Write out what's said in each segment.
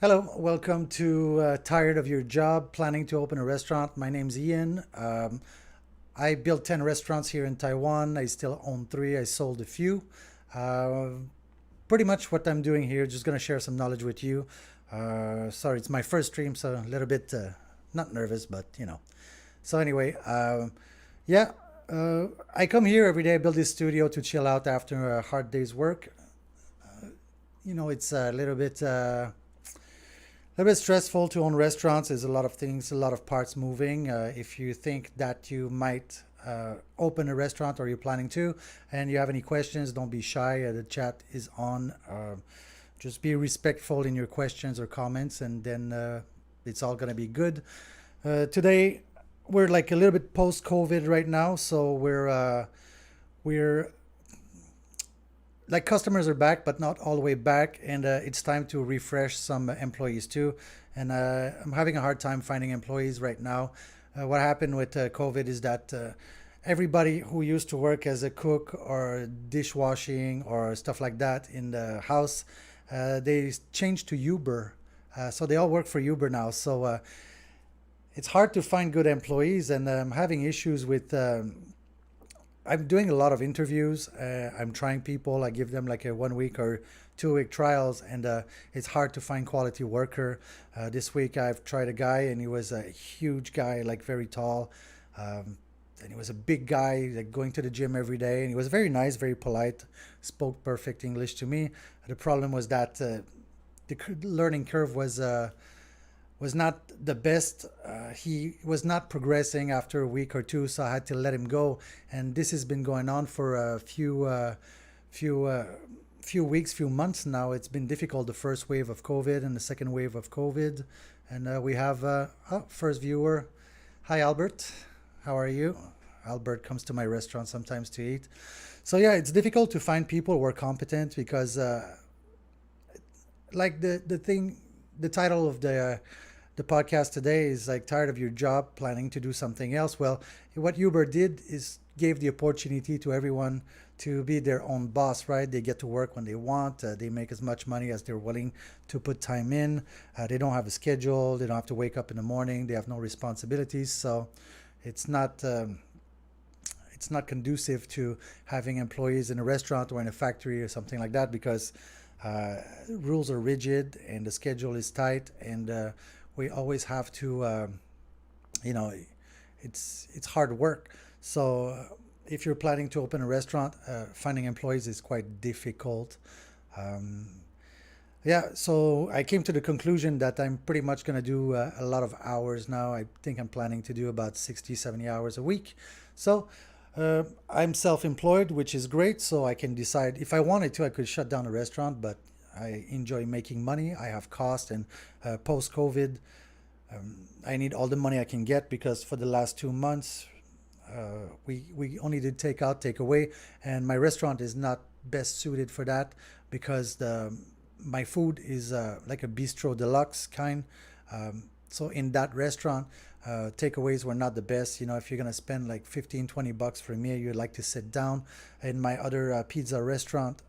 Hello, welcome to Tired of Your Job, Planning to Open a Restaurant. My name's Ian. I built 10 restaurants here in Taiwan. I still own three. I sold a few. Uh, Pretty much what I'm doing here, just going to share some knowledge with you. Sorry, it's my first stream, so a little bit not nervous, but So, anyway, yeah, I come here every day. I build this studio to chill out after a hard day's work. It's a little bit stressful to own restaurants. There's a lot of things, a lot of parts moving. If you think that you might open a restaurant or you're planning to, and you have any questions, don't be shy. The chat is on. Just be respectful in your questions or comments, and then it's all going to be good. Today, we're like a little bit post-COVID right now, so we're like customers are back, but not all the way back, and it's time to refresh some employees too. And I'm having a hard time finding employees right now. What happened with COVID is that everybody who used to work as a cook or dishwashing or stuff like that in the house, they changed to Uber. So they all work for Uber now. So it's hard to find good employees, and I'm having issues with. I'm doing a lot of interviews. I'm trying people. I give them like a 1 week or 2 week trials, and it's hard to find quality worker. This week I've tried a guy, and he was a huge guy, like very tall, and he was a big guy, like going to the gym every day. And he was very nice, very polite, spoke perfect English to me. The problem was that the learning curve was not the best. He was not progressing after a week or two, so I had to let him go. And this has been going on for a few, few weeks, few months now. It's been difficult. The first wave of COVID and the second wave of COVID, and we have first viewer. Hi, Albert. How are you? Albert comes to my restaurant sometimes to eat. So yeah, it's difficult to find people who are competent because, like the thing, the title of the podcast today is like tired of your job, planning to do something else. Well, what Uber did is gave the opportunity to everyone to be their own boss, right? They get to work when they want. They make as much money as they're willing to put time in. They don't have a schedule. They don't have to wake up in the morning. They have no responsibilities. So it's not it's not conducive to having employees in a restaurant or in a factory or something like that, because rules are rigid and the schedule is tight, and we always have to, you know, it's hard work. So if you're planning to open a restaurant, finding employees is quite difficult. Um, yeah, so I came to the conclusion that I'm pretty much going to do a lot of hours now. I think I'm planning to do about 60, 70 hours a week. So I'm self-employed, which is great. So I can decide if I wanted to, I could shut down a restaurant, but I enjoy making money. I have cost, and post-COVID, I need all the money I can get, because for the last 2 months, we only did takeout, takeaway, and my restaurant is not best suited for that, because my food is like a bistro deluxe kind. So in that restaurant, takeaways were not the best. You know, if you're gonna spend like 15, $20 for a meal, you'd like to sit down. In my other pizza restaurant,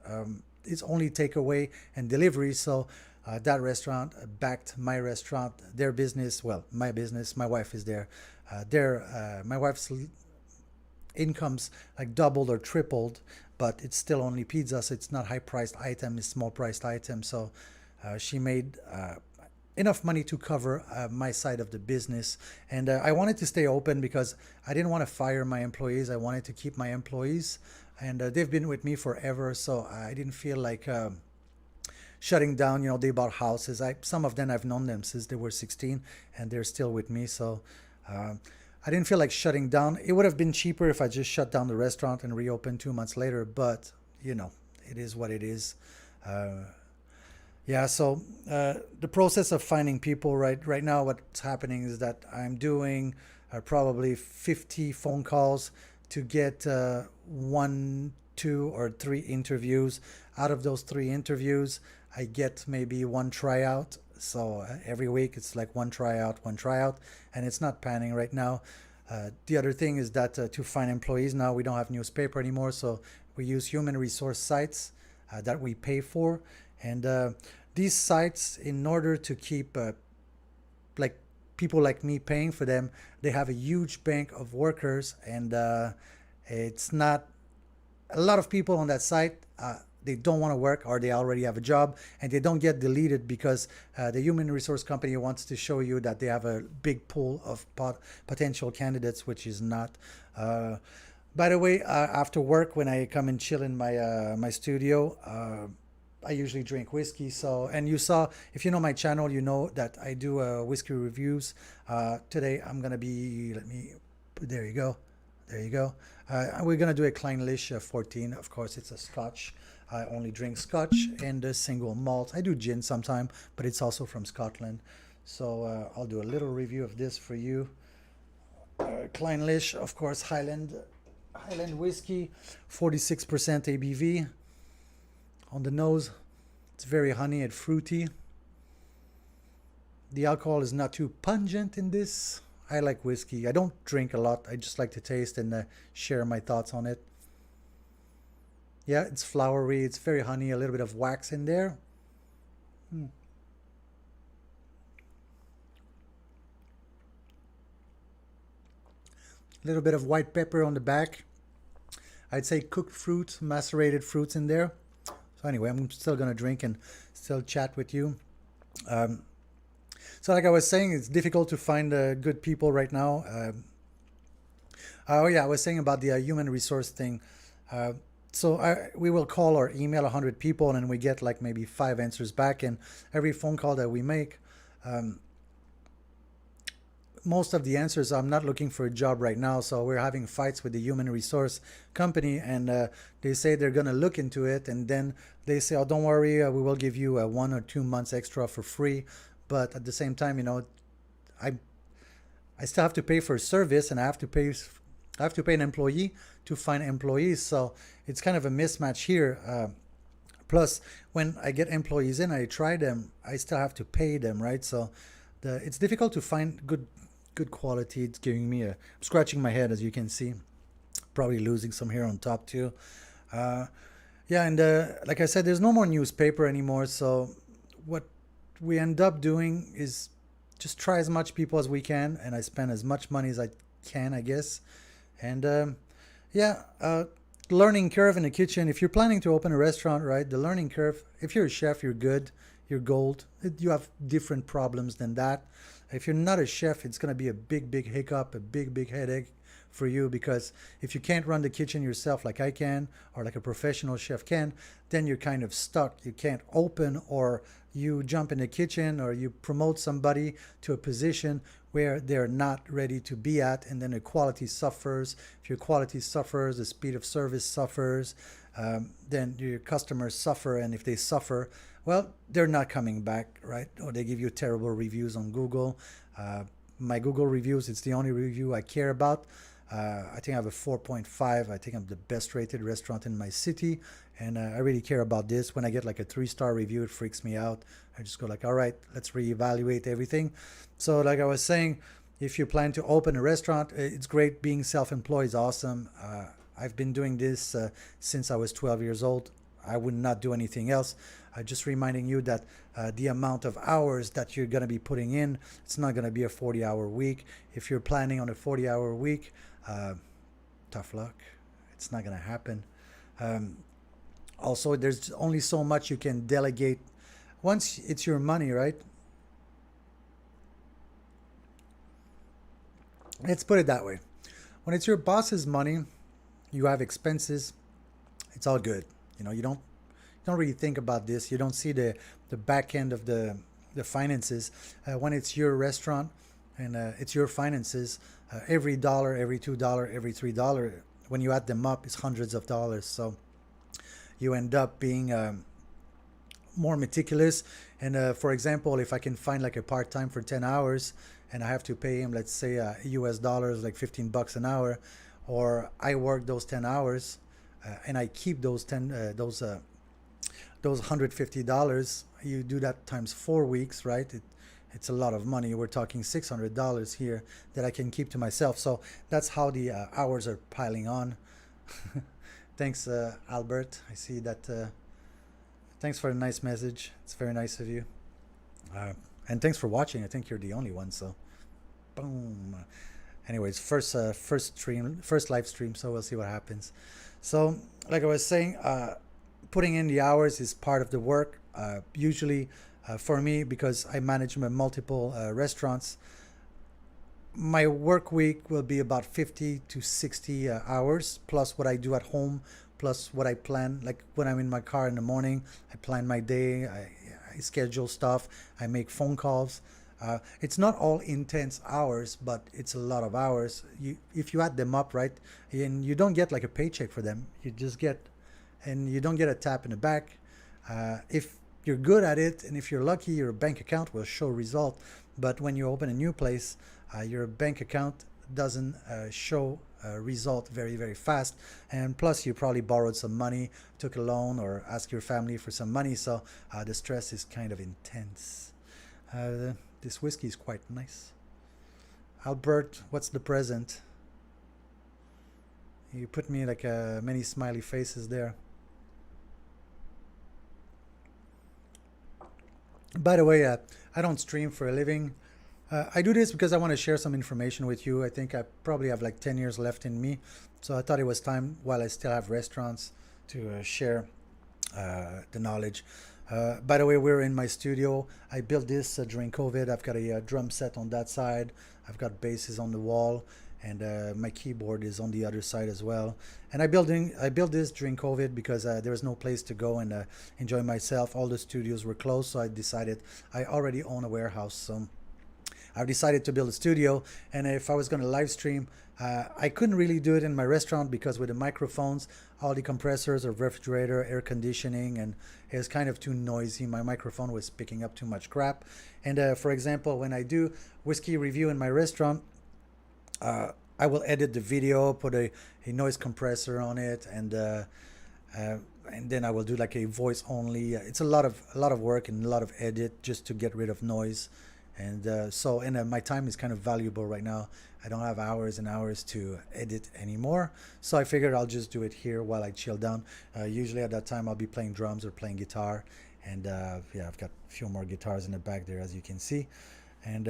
it's only takeaway and delivery. So that restaurant backed my restaurant, their business, well, my business. My wife is there. My wife's incomes like doubled or tripled, but it's still only pizza, so it's not high priced item, it's small priced item. So she made enough money to cover my side of the business. And I wanted to stay open because I didn't want to fire my employees. I wanted to keep my employees, and they've been with me forever. So I didn't feel like shutting down. You know, they bought houses. Some of them I've known them since they were 16, and they're still with me. So I didn't feel like shutting down. It would have been cheaper if I just shut down the restaurant and reopened 2 months later. But you know, it is what it is. Yeah, so the process of finding people right now, what's happening is that I'm doing probably 50 phone calls to get one, two, or three interviews. Out of those three interviews, I get maybe one tryout. So every week it's like one tryout, and it's not panning right now. The other thing is that to find employees now, we don't have newspaper anymore, so we use human resource sites that we pay for. And these sites, in order to keep like people like me paying for them, they have a huge bank of workers, and it's not a lot of people on that site. They don't want to work, or they already have a job, and they don't get deleted because the human resource company wants to show you that they have a big pool of potential candidates, which is not. By the way, after work, when I come and chill in my studio, I usually drink whiskey. So, and you saw, if you know my channel, you know that I do whiskey reviews. Today, I'm gonna be. Let me. There you go. There you go. We're gonna do a Clynelish 14. Of course, it's a Scotch. I only drink Scotch and a single malt. I do gin sometime, but it's also from Scotland. So I'll do a little review of this for you. Clynelish, of course, Highland whiskey, 46% ABV. On the nose, it's very honey and fruity. The alcohol is not too pungent in this. I like whiskey. I don't drink a lot. I just like to taste and share my thoughts on it. Yeah, it's flowery. It's very honey. A little bit of wax in there. A little bit of white pepper on the back. I'd say cooked fruits, macerated fruits in there. So anyway, I'm still going to drink and still chat with you. So like I was saying, it's difficult to find good people right now. Oh yeah, I was saying about the human resource thing. We will call or email 100 people, and then we get like maybe 5 answers back. And every phone call that we make, most of the answers, I'm not looking for a job right now. So we're having fights with the human resource company, and they say they're going to look into it. And then they say, oh, don't worry, we will give you 1 or 2 months extra for free. But at the same time, I still have to pay for a service, and I have to pay an employee to find employees. So it's kind of a mismatch here. Plus, when I get employees in, I try them, I still have to pay them, right? So it's difficult to find good quality. It's giving me I'm scratching my head, as you can see. Probably losing some hair on top too. Yeah, and like I said, there's no more newspaper anymore. So what we end up doing is just try as much people as we can, and I spend as much money as I can, I guess. And learning curve in the kitchen. If you're planning to open a restaurant, right, the learning curve, if you're a chef, you're good, you're gold. You have different problems than that. If you're not a chef, it's going to be a big hiccup, a big headache for you, because if you can't run the kitchen yourself like I can, or like a professional chef can, then you're kind of stuck. You can't open, or you jump in the kitchen, or you promote somebody to a position where they're not ready to be at, and then the quality suffers. If your quality suffers, the speed of service suffers, then your customers suffer, and if they suffer, well, they're not coming back, right? Or they give you terrible reviews on Google. My Google reviews, it's the only review I care about. I think I have a 4.5. I think I'm the best rated restaurant in my city, and I really care about this. When I get like a 3-star review, it freaks me out. I just go like, all right, let's reevaluate everything. So like I was saying, if you plan to open a restaurant, it's great. Being self-employed is awesome. I've been doing this since I was 12 years old. I would not do anything else. Just reminding you that the amount of hours that you're going to be putting in, it's not going to be a 40-hour week. If you're planning on a 40-hour week, tough luck. It's not going to happen. Also, there's only so much you can delegate once it's your money, right? Let's put it that way. When it's your boss's money, you have expenses, it's all good. You don't really think about this. You don't see the back end of the finances. When it's your restaurant and it's your finances, every dollar, every $2, every $3, when you add them up, it's hundreds of dollars. So you end up being more meticulous. And for example, if I can find like a part-time for 10 hours and I have to pay him, let's say US dollars, like $15 an hour, or I work those 10 hours and I keep those those $150, you do that times 4 weeks, right? It's a lot of money. We're talking $600 here that I can keep to myself. So that's how the hours are piling on. Thanks, Albert. I see that Thanks for a nice message. It's very nice of you. Uh, and thanks for watching. I think you're the only one. So, boom. Anyways, first stream, first live stream. So we'll see what happens. So, like I was saying, putting in the hours is part of the work. Usually, for me, because I manage my multiple restaurants, my work week will be about 50 to 60 hours plus what I do at home, plus what I plan. Like when I'm in my car in the morning, I plan my day, I schedule stuff, I make phone calls. It's not all intense hours, but it's a lot of hours. If you add them up, right, and you don't get like a paycheck for them, you just get, and you don't get a tap in the back. If you're good at it, and if you're lucky, your bank account will show result. But when you open a new place, your bank account doesn't show a result very fast, and plus you probably borrowed some money, took a loan, or asked your family for some money, so the stress is kind of intense. This whiskey is quite nice. Albert, what's the present? You put me like many smiley faces there. By the way, I don't stream for a living. I do this because I want to share some information with you. I think I probably have like 10 years left in me. So I thought it was time, while I still have restaurants, to share the knowledge. By the way, we're in my studio. I built this during COVID. I've got a drum set on that side. I've got basses on the wall, and my keyboard is on the other side as well. And I built this during COVID because there was no place to go and enjoy myself. All the studios were closed, so I decided, I already own a warehouse, so I've decided to build a studio. And if I was going to live stream, I couldn't really do it in my restaurant because with the microphones, all the compressors or refrigerator, air conditioning, and it was kind of too noisy. My microphone was picking up too much crap. And for example, when I do whiskey review in my restaurant, I will edit the video, put a noise compressor on it, and then I will do like a voice only. It's a lot of work and a lot of edit just to get rid of noise. And my time is kind of valuable right now. I don't have hours and hours to edit anymore, so I figured I'll just do it here while I chill down. Usually at that time I'll be playing drums or playing guitar, and yeah, I've got a few more guitars in the back there, as you can see. And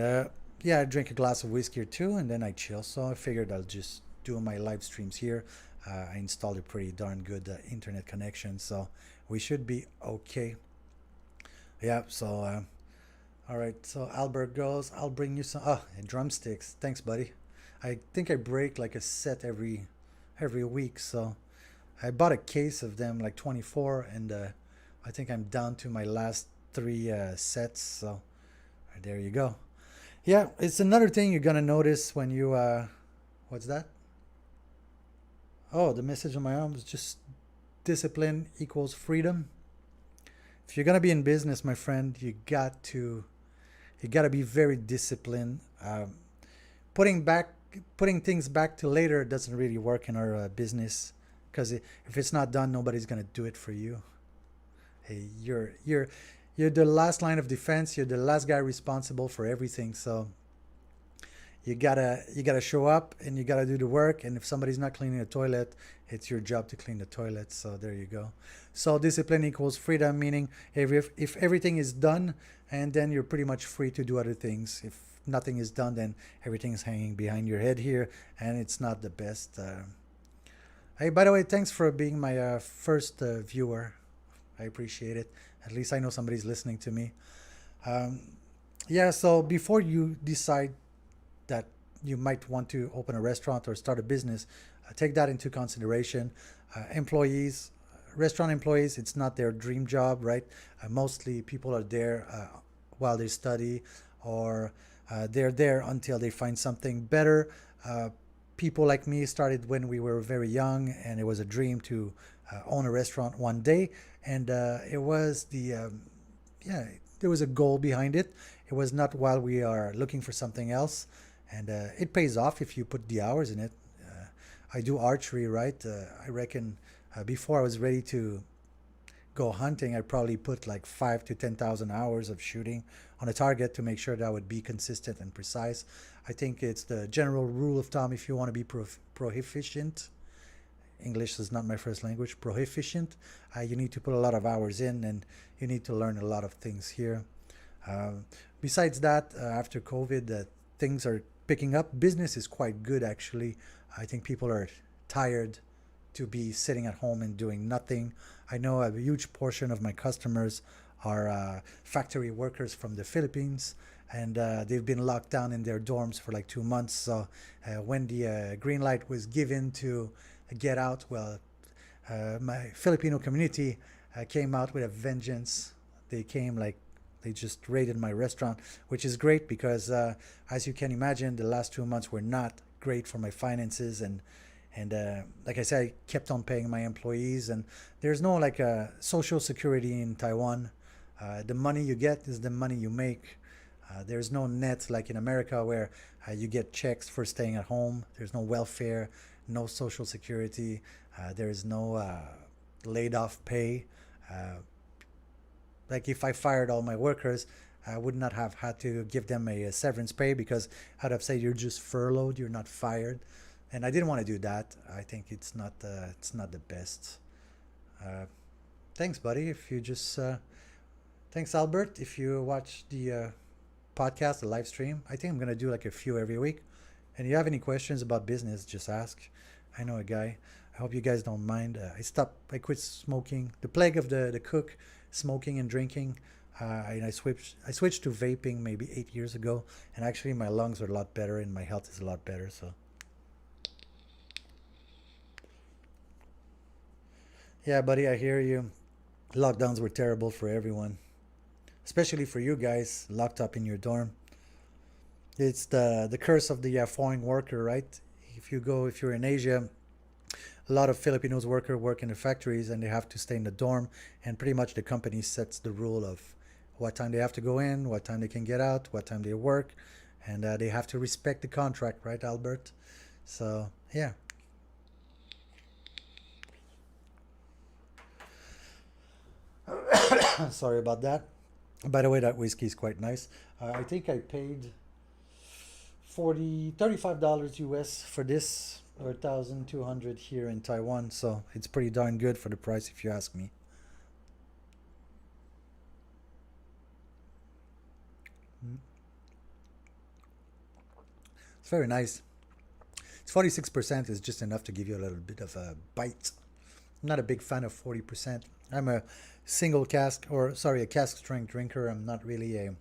yeah, I drink a glass of whiskey or two, and then I chill. So I figured I'll just do my live streams here. I installed a pretty darn good internet connection, so we should be okay. Yeah, so all right, so Albert goes, I'll bring you some, drumsticks. Thanks, buddy. I think I break like a set every week, so I bought a case of them, like 24, and I think I'm down to my last three sets, so there you go. Yeah, it's another thing you're gonna notice when you, what's that? Oh, the message on my arm is just discipline equals freedom. If you're gonna be in business, my friend, you gotta be very disciplined. Putting back putting things back to later doesn't really work in our business, because if it's not done, nobody's gonna do it for you. Hey, you're the last line of defense. You're the last guy responsible for everything. So you gotta show up and you gotta do the work. And if somebody's not cleaning the toilet, it's your job to clean the toilet. So there you go. So discipline equals freedom, meaning if everything is done, and then you're pretty much free to do other things. If nothing is done, then everything is hanging behind your head here, and it's not the best. Hey, by the way, thanks for being my first viewer. I appreciate it. At least I know somebody's listening to me. Um, yeah, so before you decide that you might want to open a restaurant or start a business, take that into consideration. Employees, restaurant employees, it's not their dream job, right? Mostly people are there while they study, or they're there until they find something better. People like me started when we were very young, and it was a dream to own a restaurant one day. And it was yeah, there was a goal behind it. It was not while we are looking for something else. And it pays off if you put the hours in it. I do archery, right? I reckon before I was ready to go hunting, I probably put like 5 to 10,000 hours of shooting on a target to make sure that I would be consistent and precise. I think it's the general rule of thumb. If you want to be proficient, English is not my first language, proficient. You need to put a lot of hours in, and you need to learn a lot of things here. Um, Besides that, after COVID, things are picking up. Business is quite good, actually. I think people are tired to be sitting at home and doing nothing. I know a huge portion of my customers are factory workers from the Philippines, and they've been locked down in their dorms for like 2 months. So when the green light was given to get out, well, my Filipino community came out with a vengeance. They came like they just raided my restaurant, which is great because, as you can imagine, the last 2 months were not great for my finances, and like I said, I kept on paying my employees, and there's no like social security in Taiwan. The money you get is the money you make. There's no net like in America where you get checks for staying at home. There's no welfare, no social security. There is no laid off pay. Uh, like if I fired all my workers, I would not have had to give them a severance pay because I'd have said you're just furloughed, you're not fired, and I didn't want to do that. I think it's not the best. Uh, Thanks, buddy. If you just thanks, Albert. If you watch the podcast, the live stream, I think I'm gonna do like a few every week. And if you have any questions about business, just ask. I know a guy. I hope you guys don't mind. I quit smoking. The plague of the cook, smoking and drinking. And I switched to vaping maybe 8 years ago, and actually my lungs are a lot better and my health is a lot better. So yeah, buddy, I hear you. Lockdowns were terrible for everyone, especially for you guys locked up in your dorm. It's the curse of the foreign worker, right? If you're in Asia, a lot of Filipinos work in the factories and they have to stay in the dorm, and pretty much the company sets the rule of what time they have to go in, what time they can get out, what time they work, and they have to respect the contract, right, Albert? So yeah. Sorry about that. By the way, that whiskey is quite nice. I think I paid 35 dollars US for this, or 1,200 here in Taiwan. So it's pretty darn good for the price, if you ask me. Mm. It's very nice. It's 46% is just enough to give you a little bit of a bite. I'm not a big fan of 40%. I'm a single cask, or sorry, a cask strength drinker. I'm not really a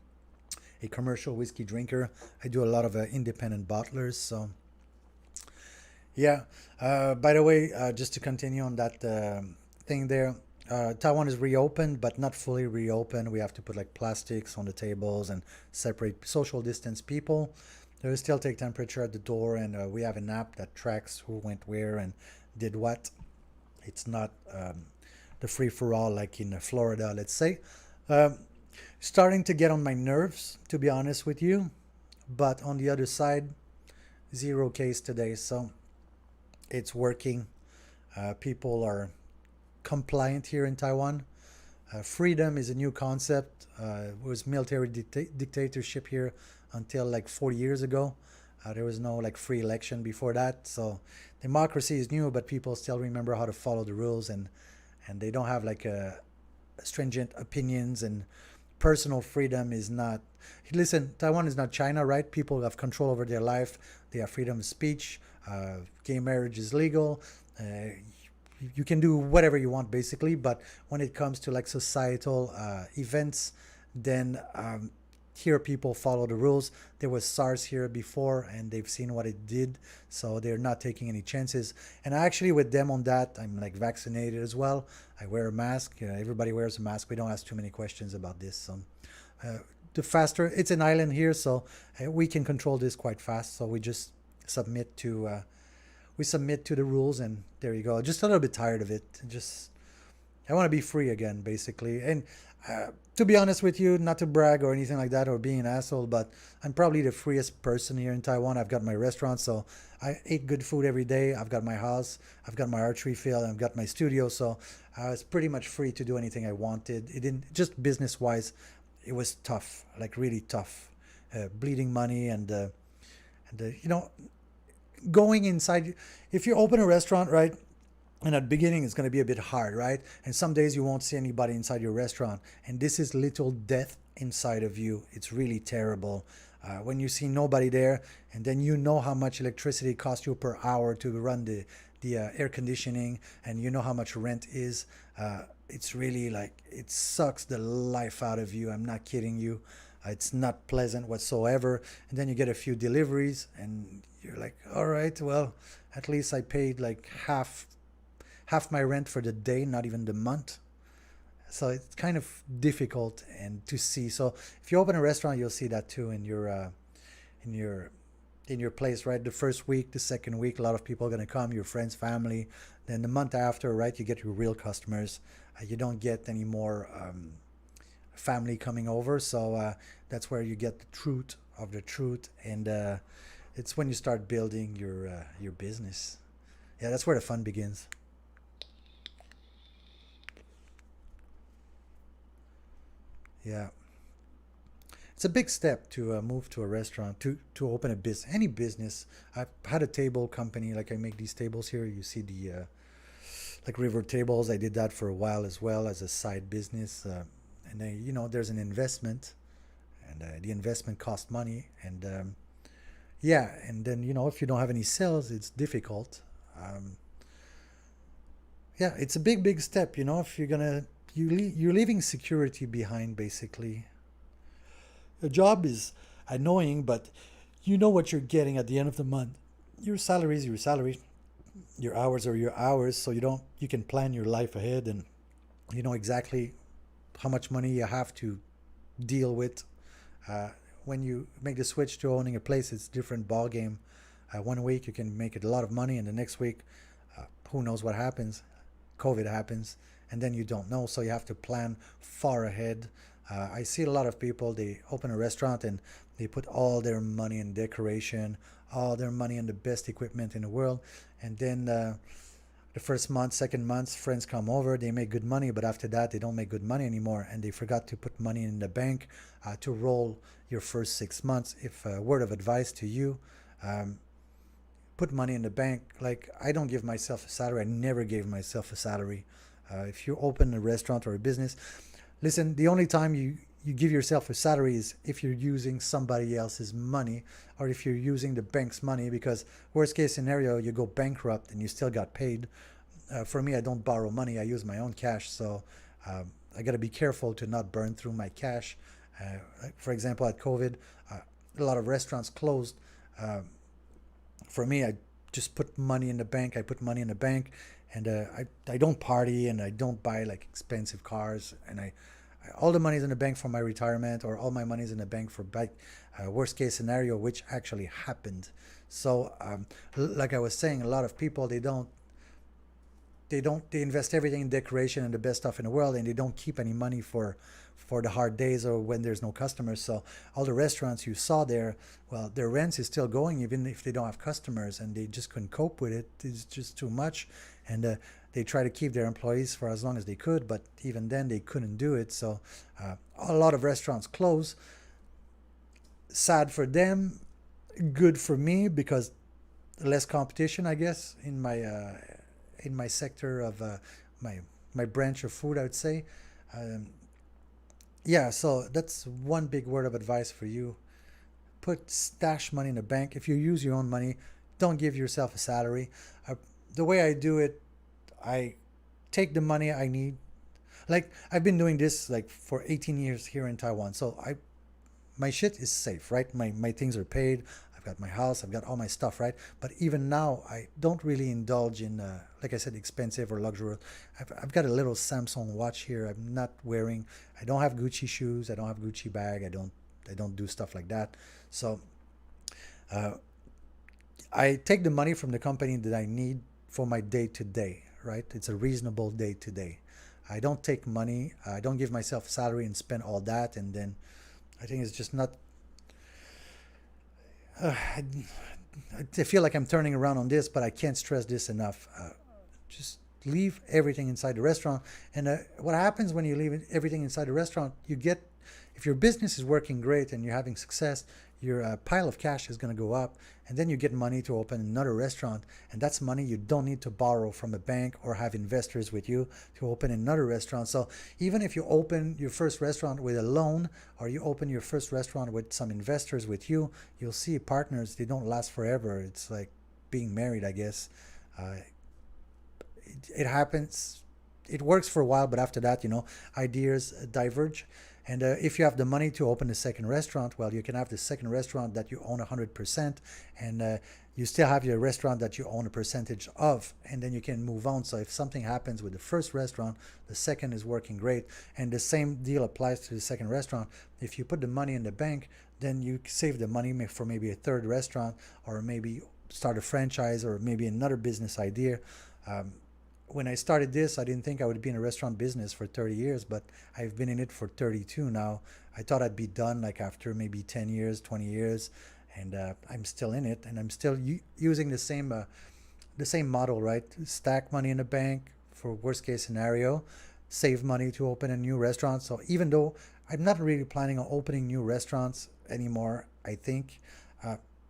commercial whiskey drinker. I do a lot of independent bottlers. So yeah. By the way, just to continue on that thing there, Taiwan is reopened, but not fully reopened. We have to put like plastics on the tables and separate social distance people. They will still take temperature at the door, and we have an app that tracks who went where and did what. It's not the free for all like in Florida, let's say. Um, Starting to get on my nerves, to be honest with you. But on the other side, zero case today, so it's working. People are compliant here in Taiwan. Freedom is a new concept. It was military dictatorship here until like 40 years ago. There was no like free election before that. So democracy is new, but people still remember how to follow the rules, and they don't have like stringent opinions, and personal freedom is not. Listen, Taiwan is not China, right? People have control over their life. They have freedom of speech. Gay marriage is legal. You can do whatever you want basically, but when it comes to like societal events, then here people follow the rules. There was SARS here before, and they've seen what it did, so they're not taking any chances. And actually, with them on that, I'm like vaccinated as well. I wear a mask. Everybody wears a mask. We don't ask too many questions about this. So uh, the faster, it's an island here, so we can control this quite fast. So we just submit to the rules, and there you go. Just a little bit tired of it. Just I want to be free again, basically. And to be honest with you, not to brag or anything like that or being an asshole, but I'm probably the freest person here in Taiwan. I've got my restaurant, so I ate good food every day. I've got my house, I've got my archery field, I've got my studio, so I was pretty much free to do anything I wanted. It didn't just business wise, it was tough, like really tough, bleeding money and going inside. If you open a restaurant, right? And at the beginning, it's going to be a bit hard, right? And some days you won't see anybody inside your restaurant. And this is little death inside of you. It's really terrible. When you see nobody there, and then you know how much electricity costs you per hour to run the air conditioning, and you know how much rent is. It's really like it sucks the life out of you. I'm not kidding you. It's not pleasant whatsoever. And then you get a few deliveries, and you're like, all right, well, at least I paid like half my rent for the day, not even the month. So it's kind of difficult and to see. So if you open a restaurant, you'll see that too in your in your place, right? The first week, the second week, a lot of people are gonna come, your friends, family. Then the month after, right, you get your real customers. You don't get any more family coming over. So that's where you get the truth of the truth, and it's when you start building your business. Yeah, that's where the fun begins. Yeah, it's a big step to move to a restaurant, to open a business, any business. I've had a table company, like I make these tables here. You see the like river tables. I did that for a while as well as a side business, and then there's an investment, and the investment costs money, and yeah, and then if you don't have any sales, it's difficult. Um, yeah, it's a big step. If you're leaving security behind basically. A job is annoying, but you know what you're getting at the end of the month. Your salary is your salary. Your hours are your hours, so you can plan your life ahead, and you know exactly how much money you have to deal with. Uh, when you make the switch to owning a place, it's a different ball game. One week you can make it a lot of money, and the next week, who knows what happens? COVID happens, and then you don't know, so you have to plan far ahead. I see a lot of people, they open a restaurant and they put all their money in decoration, all their money in the best equipment in the world, and then the first month, second month, friends come over, they make good money, but after that, they don't make good money anymore, and they forgot to put money in the bank to roll your first 6 months. If a word of advice to you, um, put money in the bank. Like, I don't give myself a salary. I never gave myself a salary. If you open a restaurant or a business, listen, the only time you give yourself a salary is if you're using somebody else's money, or if you're using the bank's money, because worst case scenario, you go bankrupt and you still got paid. For me, I don't borrow money. I use my own cash. So I got to be careful to not burn through my cash. Like for example, at COVID, a lot of restaurants closed. Uh, for me, I just put money in the bank. I put money in the bank, and I don't party, and I don't buy like expensive cars, and all the money's in the bank for my retirement, or all my money's in the bank for worst case scenario, which actually happened. So like I was saying, a lot of people, they invest everything in decoration and the best stuff in the world, and they don't keep any money for the hard days or when there's no customers. So all the restaurants you saw there, well, their rents is still going even if they don't have customers, and they just couldn't cope with it. It's just too much, and they try to keep their employees for as long as they could, but even then they couldn't do it. So a lot of restaurants close. Sad for them, good for me, because less competition, I guess, in my sector of my my branch of food, I would say. Um, yeah, so that's one big word of advice for you. Put stash money in the bank. If you use your own money, don't give yourself a salary. Uh, the way I do it, I take the money I need. Like, I've been doing this like for 18 years here in Taiwan. So my shit is safe, right? My things are paid. I've got my house. I've got all my stuff, right? But even now, I don't really indulge in, like I said, expensive or luxurious. I've got a little Samsung watch here. I'm not wearing. I don't have Gucci shoes. I don't have Gucci bag. I don't do stuff like that. So uh, I take the money from the company that I need for my day to day, right? It's a reasonable day to day. I don't take money. I don't give myself a salary and spend all that, and then I think it's just not. I feel like I'm turning around on this, but I can't stress this enough. Just leave everything inside the restaurant. And what happens when you leave everything inside the restaurant? If your business is working great and you're having success, your pile of cash is going to go up, and then you get money to open another restaurant, and that's money you don't need to borrow from a bank or have investors with you to open another restaurant. So even if you open your first restaurant with a loan, or you open your first restaurant with some investors with you, you'll see partners, they don't last forever. It's like being married, I guess. uh, it happens, it works for a while, but after that, ideas diverge. And if you have the money to open a second restaurant, well, you can have the second restaurant that you own 100%, and you still have your restaurant that you own a percentage of, and then you can move on. So if something happens with the first restaurant, the second is working great, and the same deal applies to the second restaurant. If you put the money in the bank, then you save the money for maybe a third restaurant, or maybe start a franchise, or maybe another business idea. When I started this, I didn't think I would be in a restaurant business for 30 years, but I've been in it for 32 now. I thought I'd be done like after maybe 10 years, 20 years, and I'm still in it, and I'm still using the same model, right? Stack money in the bank for worst case scenario, save money to open a new restaurant. So even though I'm not really planning on opening new restaurants anymore, I think,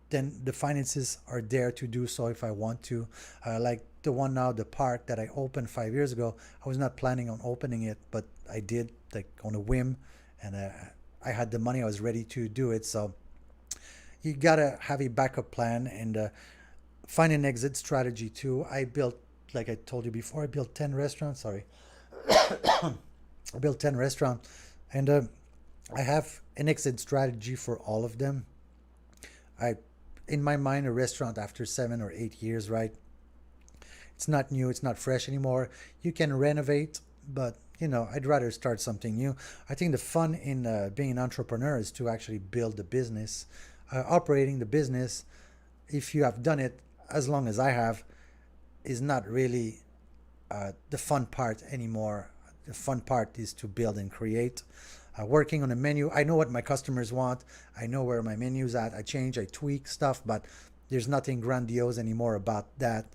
then the finances are there to do so if I want to. Like the one now, the park that I opened 5 years ago, I was not planning on opening it, but I did, like on a whim, and I had the money, I was ready to do it. So you gotta have a backup plan, and find an exit strategy too. I built, like I told you before, I built 10 restaurants. Sorry. I built 10 restaurants, and I have an exit strategy for all of them. In my mind, a restaurant after 7 or 8 years, right? It's not new, it's not fresh anymore. You can renovate, but I'd rather start something new. I think the fun in being an entrepreneur is to actually build the business, operating the business. If you have done it as long as I have, is not really the fun part anymore. The fun part is to build and create. Working on a menu, I know what my customers want. I know where my menu's at. I change, I tweak stuff, but there's nothing grandiose anymore about that.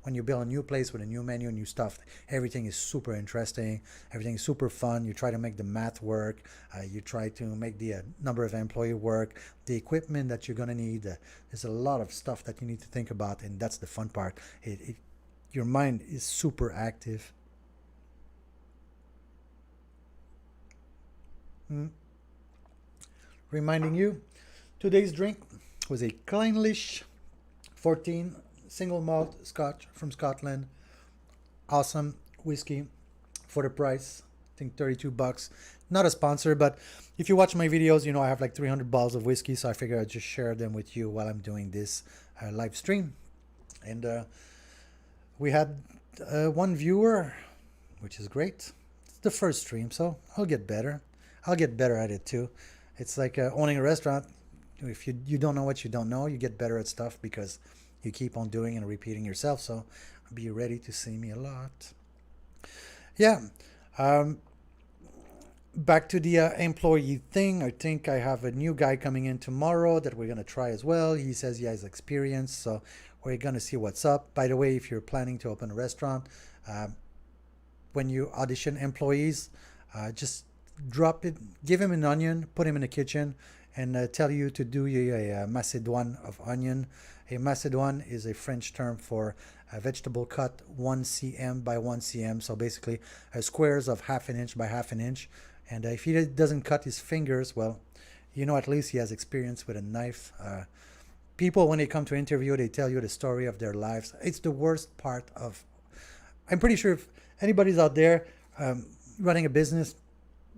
When you build a new place with a new menu, new stuff, everything is super interesting. Everything is super fun. You try to make the math work. You try to make the number of employee work, the equipment that you're gonna need. There's a lot of stuff that you need to think about, and that's the fun part. Your mind is super active. Mm. Reminding you, today's drink was a Clynelish 14 single malt Scotch from Scotland. Awesome whiskey for the price. I think $32. Not a sponsor, but if you watch my videos, I have like 300 bottles of whiskey, so I figure I'd just share them with you while I'm doing this live stream. And we had one viewer, which is great. It's the first stream, so I'll get better. I'll get better at it too. It's like owning a restaurant. If you don't know what you don't know, you get better at stuff because you keep on doing and repeating yourself. So be ready to see me a lot. Yeah. Back to the employee thing. I think I have a new guy coming in tomorrow that we're going to try as well. He says he has experience, so we're going to see what's up. By the way, if you're planning to open a restaurant, when you audition employees, just drop it, give him an onion, put him in the kitchen, and tell you to do a macédoine of onion. A macédoine is a French term for a vegetable cut 1 cm by 1 cm. So basically, squares of half an inch by half an inch. And if he doesn't cut his fingers, well, at least he has experience with a knife. People, when they come to interview, they tell you the story of their lives. It's the worst part of. I'm pretty sure if anybody's out there running a business,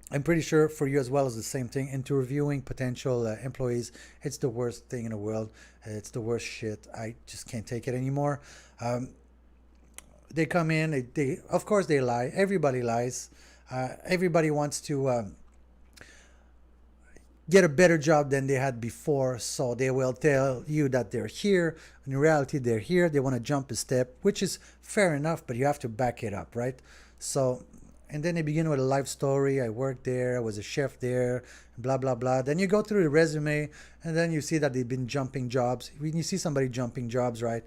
I'm pretty sure for you as well is the same thing. Interviewing potential employees, it's the worst thing in the world. It's the worst shit. I just can't take it anymore. They come in, they of course they lie. Everybody lies. Everybody wants to get a better job than they had before, so they will tell you that they're here. In reality, they're here. They want to jump a step, which is fair enough, but you have to back it up, right? So. And then they begin with a life story. I worked there, I was a chef there, blah, blah, blah. Then you go through the resume, and then you see that they've been jumping jobs. When you see somebody jumping jobs, right,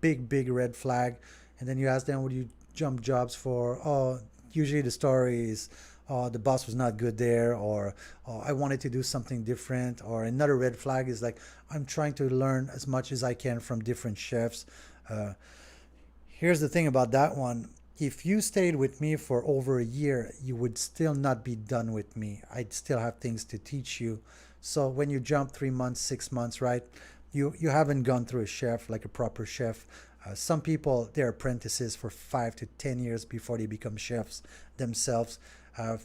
big red flag. And then you ask them, what do you jump jobs for? Oh, usually the story is, oh, the boss was not good there, or oh, I wanted to do something different. Or another red flag is like, I'm trying to learn as much as I can from different chefs. Uh, Here's the thing about that one. If you stayed with me for over a year, you would still not be done with me. I'd still have things to teach you. So when you jump 3 months, 6 months, right? You haven't gone through a chef like a proper chef. Some people they're apprentices for 5 to 10 years before they become chefs themselves.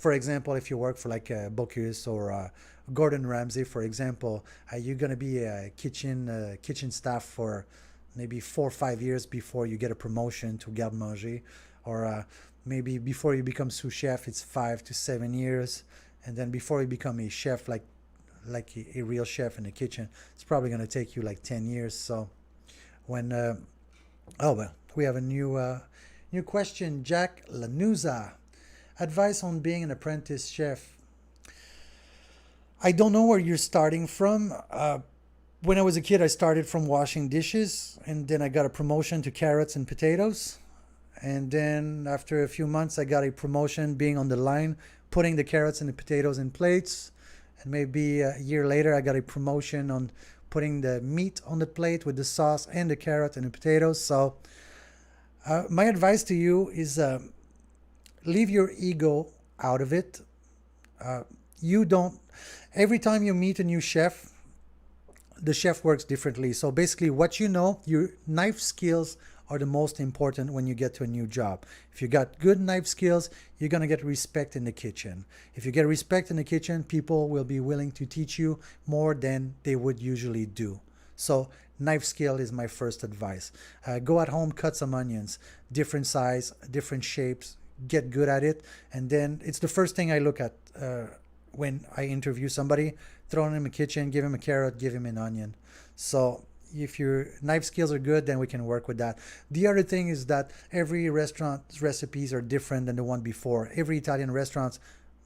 For example, if you work for like Bocuse or Gordon Ramsay, for example, you're gonna be a kitchen staff for maybe 4 or 5 years before you get a promotion to garde manger, or maybe before you become sous chef, it's 5 to 7 years, and then before you become a chef, like a real chef in the kitchen, it's probably going to take you like 10 years. So when oh well, we have a new question. Jack Lanuza, advice on being an apprentice chef. I don't know where you're starting from. When I was a kid, I started from washing dishes, and then I got a promotion to carrots and potatoes. And then after a few months, I got a promotion being on the line, putting the carrots and the potatoes in plates. And maybe a year later, I got a promotion on putting the meat on the plate with the sauce and the carrot and the potatoes. So my advice to you is leave your ego out of it. You don't, every time you meet a new chef, the chef works differently. So basically, what you know, your knife skills are the most important when you get to a new job. If you got good knife skills, you're going to get respect in the kitchen. If you get respect in the kitchen, people will be willing to teach you more than they would usually do. So knife skill is my first advice. Go at home, cut some onions, different size, different shapes, get good at it. And then it's the first thing I look at when I interview somebody. Throw him in the kitchen, give him a carrot, give him an onion. So if your knife skills are good, then we can work with that. The other thing is that every restaurant's recipes are different than the one before. Every Italian restaurants,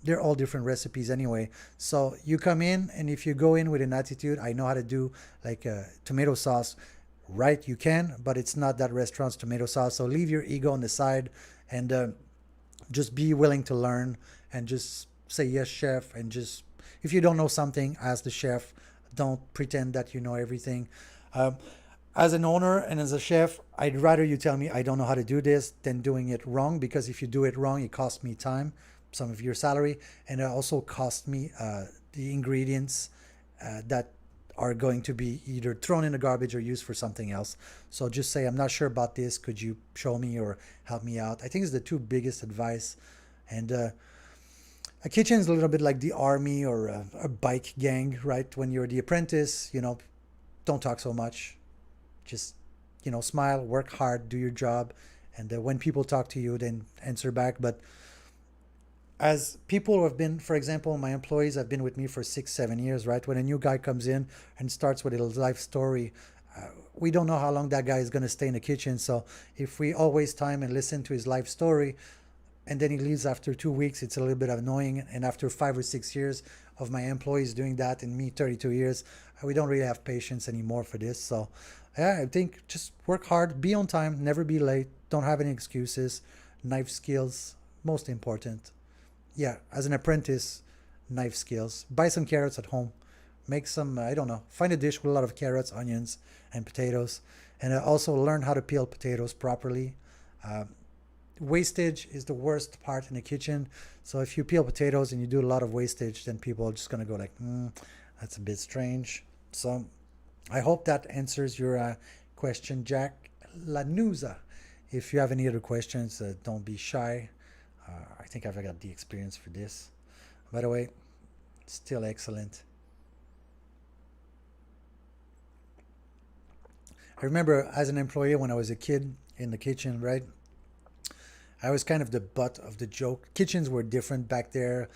they're all different recipes anyway. So you come in, and if you go in with an attitude, I know how to do like a tomato sauce, right, you can, but it's not that restaurant's tomato sauce. So leave your ego on the side, and just be willing to learn, and just say yes, chef, and just, if you don't know something, ask the chef. Don't pretend that you know everything. Um, as an owner and as a chef, I'd rather you tell me I don't know how to do this than doing it wrong, because if you do it wrong, it costs me time, some of your salary, and it also cost me the ingredients that are going to be either thrown in the garbage or used for something else. So just say, I'm not sure about this. Could you show me or help me out? I think it's the two biggest advice. And a kitchen is a little bit like the army or a bike gang, right? When you're the apprentice, don't talk so much. Just, smile, work hard, do your job. And when people talk to you, then answer back. But as people who have been, for example, my employees have been with me for 6, 7 years, right? When a new guy comes in and starts with a life story, we don't know how long that guy is going to stay in the kitchen. So if we all waste time and listen to his life story, and then he leaves after 2 weeks, it's a little bit annoying. And after 5 or 6 years of my employees doing that, and me 32 years, we don't really have patience anymore for this. So yeah, I think just work hard, be on time, never be late, don't have any excuses. Knife skills, most important. Yeah, as an apprentice, knife skills. Buy some carrots at home. Make some, I don't know, find a dish with a lot of carrots, onions, and potatoes. And also learn how to peel potatoes properly. Wastage is the worst part in the kitchen. So if you peel potatoes and you do a lot of wastage, then people are just going to go like, that's a bit strange. So I hope that answers your question, Jack Lanuza. If you have any other questions, don't be shy. I think I've got the experience for this. By the way, still excellent. I remember as an employee when I was a kid in the kitchen, right? I was kind of the butt of the joke. Kitchens were different back there.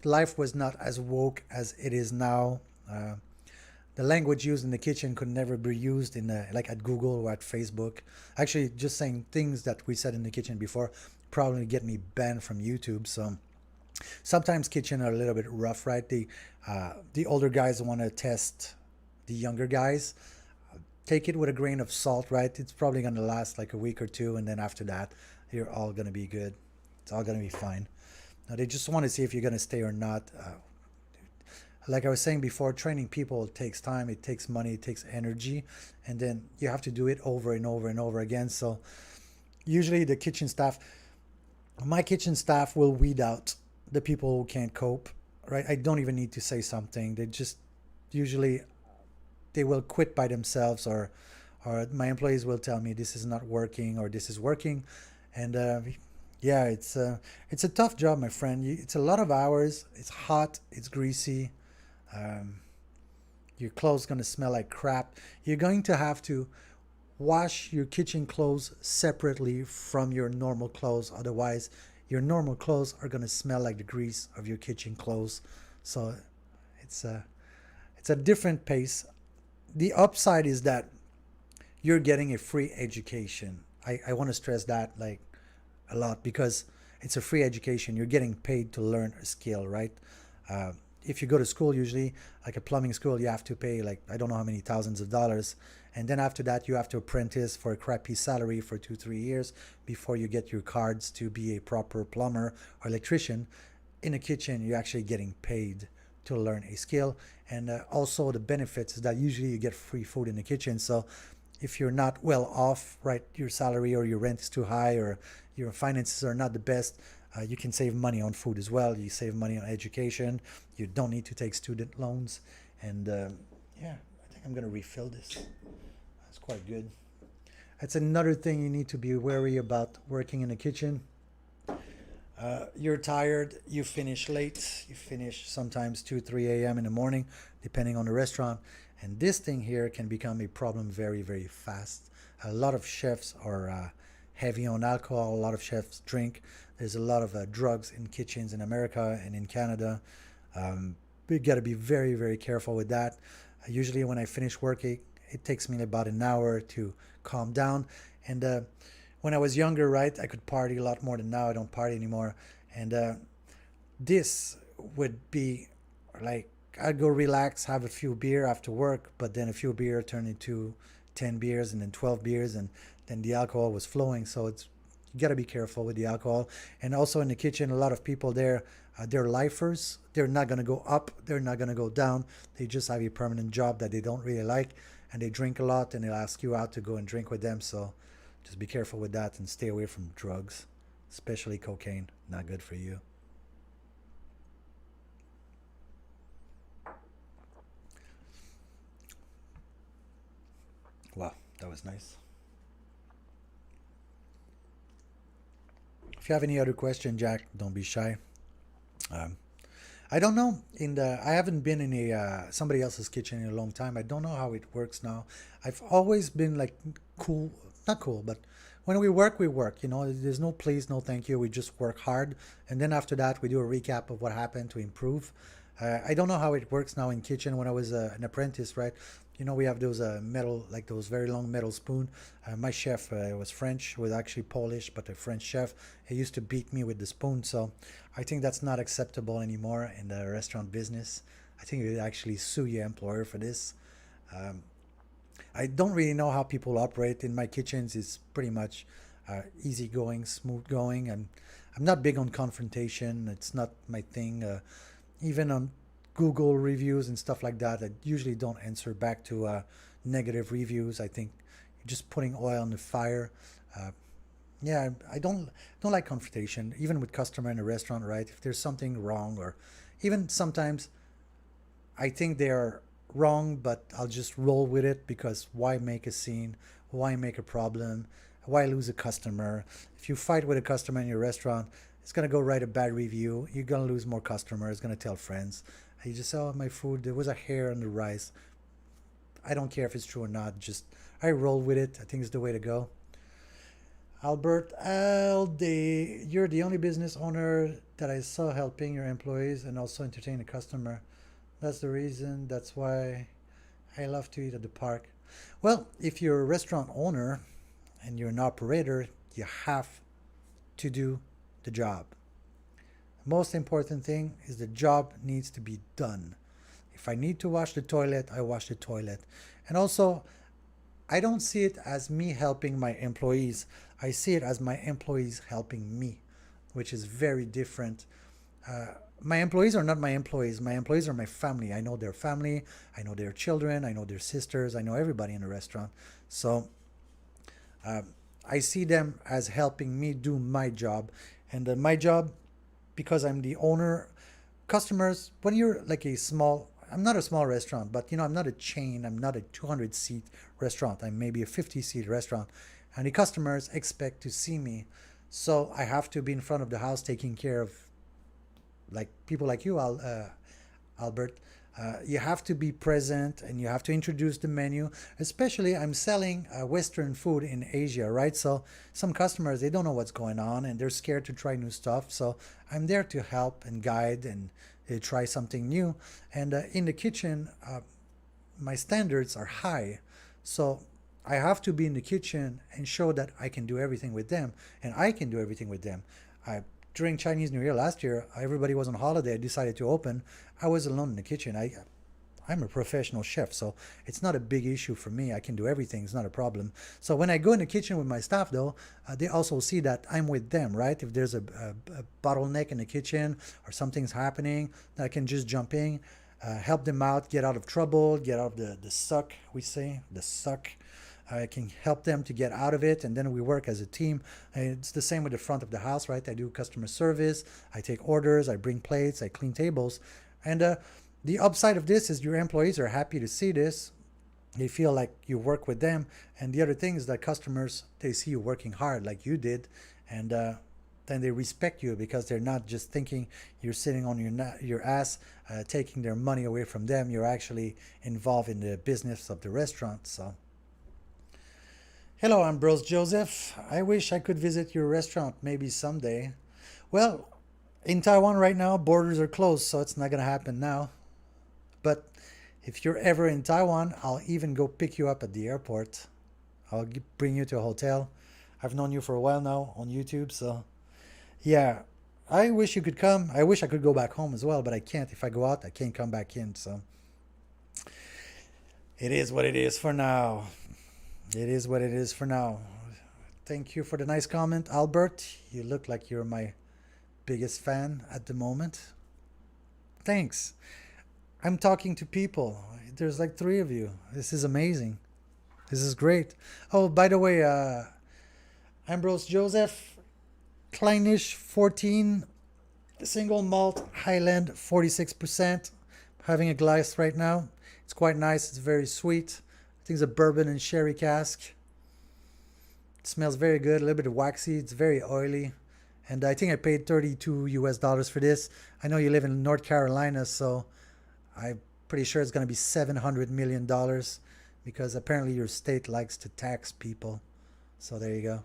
Life was not as woke as it is now. The language used in the kitchen could never be used in like at Google or at Facebook. Actually, just saying things that we said in the kitchen before probably get me banned from YouTube. So sometimes kitchen are a little bit rough, right? The older guys want to test the younger guys. Take it with a grain of salt, right? It's probably going to last like a week or two, and then after that, you're all going to be good. It's all going to be fine. They just want to see if you're going to stay or not. Like I was saying before, training people takes time, it takes money, it takes energy, and then you have to do it over and over and over again. So usually the kitchen staff, my kitchen staff will weed out the people who can't cope, right? I don't even need to say something. They just usually they will quit by themselves, or my employees will tell me this is not working or this is working, and yeah, it's a tough job, my friend. It's a lot of hours. It's hot. It's greasy. Um, your clothes gonna smell like crap. You're going to have to wash your kitchen clothes separately from your normal clothes. Otherwise, your normal clothes are gonna smell like the grease of your kitchen clothes. So it's a it's a different pace. The upside is that you're getting a free education. I want to stress that like a lot because it's a free education. You're getting paid to learn a skill, right? Uh, if you go to school, usually like a plumbing school, you have to pay like I don't know how many thousands of dollars, and then after that you have to apprentice for a crappy salary for 2 3 years before you get your cards to be a proper plumber or electrician. In a kitchen, you're actually getting paid to learn a skill, and also the benefits is that usually you get free food in the kitchen. So if you're not well off, right, your salary or your rent is too high or your finances are not the best, you can save money on food as well. You save money on education. You don't need to take student loans. And yeah, I think I'm going to refill this. That's quite good. That's another thing you need to be wary about working in the kitchen. You're tired, you finish late, you finish sometimes 2, 3 a.m. in the morning, depending on the restaurant. And this thing here can become a problem very, very fast. A lot of chefs are heavy on alcohol, a lot of chefs drink. There's a lot of drugs in kitchens in America and in Canada. We got to be very, very careful with that. Usually, when I finish work, it takes me about an hour to calm down. And when I was younger, right, I could party a lot more than now. I don't party anymore. And this would be like I'd go relax, have a few beer after work, but then a few beer turned into 10 beers and then 12 beers, and then the alcohol was flowing. So it's you got to be careful with the alcohol. And also in the kitchen, a lot of people there, they're lifers. They're not going to go up. They're not going to go down. They just have a permanent job that they don't really like, and they drink a lot, and they'll ask you out to go and drink with them. So just be careful with that and stay away from drugs, especially cocaine. Not good for you. Wow, that was nice. If you have any other question, Jack, don't be shy. Um, I don't know. I haven't been in a somebody else's kitchen in a long time. I don't know how it works now. I've always been like cool, not cool, but when we work, we work. You know, there's no please, no thank you. We just work hard, and then after that, we do a recap of what happened to improve. I don't know how it works now in kitchen. When I was an apprentice, right? You know, we have those metal, like those very long metal spoon. My chef was French, was actually Polish, but a French chef. He used to beat me with the spoon, so I think that's not acceptable anymore in the restaurant business. I think you'd actually sue your employer for this. Um, I don't really know how people operate in my kitchens. It's pretty much easy going, smooth going, and I'm not big on confrontation. It's not my thing. Even on Google reviews and stuff like that, I usually don't answer back to negative reviews. I think you're just putting oil on the fire. Uh, yeah, I don't like confrontation, even with customer in a restaurant, right? If there's something wrong, or even sometimes I think they're wrong, but I'll just roll with it because why make a scene? Why make a problem? Why lose a customer? If you fight with a customer in your restaurant, it's gonna go write a bad review. You're gonna lose more customers. Gonna tell friends. You just say, "Oh, my food. There was a hair on the rice." I don't care if it's true or not. Just I roll with it. I think it's the way to go. Albert, you're the only business owner that I saw helping your employees and also entertain a customer. That's the reason. That's why I love to eat at the park. Well, if you're a restaurant owner and you're an operator, you have to do the job. The most important thing is the job needs to be done. If I need to wash the toilet, I wash the toilet. And also, I don't see it as me helping my employees. I see it as my employees helping me, which is very different. My employees are not my employees. My employees are my family. I know their family. I know their children. I know their sisters. I know everybody in the restaurant. So I see them as helping me do my job. And my job, because I'm the owner, customers, when you're like a small, I'm not a small restaurant, but I'm not a chain. I'm not a 200 seat restaurant. I'm maybe a 50-seat restaurant. And the customers expect to see me. So I have to be in front of the house taking care of like people like you, Albert. You have to be present and you have to introduce the menu. Especially, I'm selling Western food in Asia, right? So some customers, they don't know what's going on and they're scared to try new stuff. So I'm there to help and guide and try something new. And in the kitchen, my standards are high. So I have to be in the kitchen and show that I can do everything with them and I can do everything with them. I During Chinese New Year last year, everybody was on holiday. I decided to open. I was alone in the kitchen. I'm a professional chef, so it's not a big issue for me. I can do everything. It's not a problem. So when I go in the kitchen with my staff, though, they also see that I'm with them, right? If there's a bottleneck in the kitchen or something's happening, I can just jump in, help them out, get out of trouble, get out of the suck, we say, the suck. I can help them to get out of it, and then we work as a team. It's the same with the front of the house, right? I do customer service, I take orders, I bring plates, I clean tables. And the upside of this is your employees are happy to see this. They feel like you work with them. And the other thing is that customers, they see you working hard like you did, and then they respect you because they're not just thinking you're sitting on your ass, taking their money away from them. You're actually involved in the business of the restaurant. So hello, Ambrose Joseph. I wish I could visit your restaurant maybe someday. Well, in Taiwan right now, borders are closed, so it's not going to happen now. But if you're ever in Taiwan, I'll even go pick you up at the airport. I'll bring you to a hotel. I've known you for a while now on YouTube, so yeah. I wish you could come. I wish I could go back home as well, but I can't. If I go out, I can't come back in, so it is what it is for now. It is what it is for now. Thank you for the nice comment, Albert. You look like you're my biggest fan at the moment. Thanks. I'm talking to people. There's like 3 of you. This is amazing. This is great. Oh, by the way, Ambrose Joseph, Kleinish 14, single malt Highland 46%. Having a glass right now. It's quite nice. It's very sweet. I think it's a bourbon and sherry cask. It smells very good, a little bit waxy. It's very oily. And I think I paid $32 for this. I know you live in North Carolina, so I'm pretty sure it's going to be $700 million because apparently your state likes to tax people. So there you go.